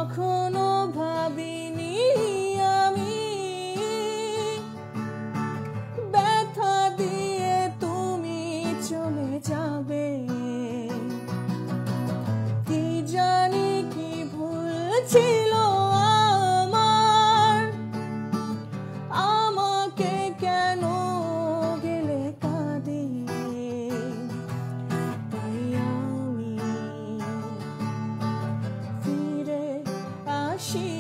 কখনো ভাবিনি আমি ব্যথা দিয়ে তুমি চলে যাবে। কি জানি কি ভুল ছিল আমার, আমাকে কেন গেলে কাঁদিয়ে। তাই আমি ফিরে আসি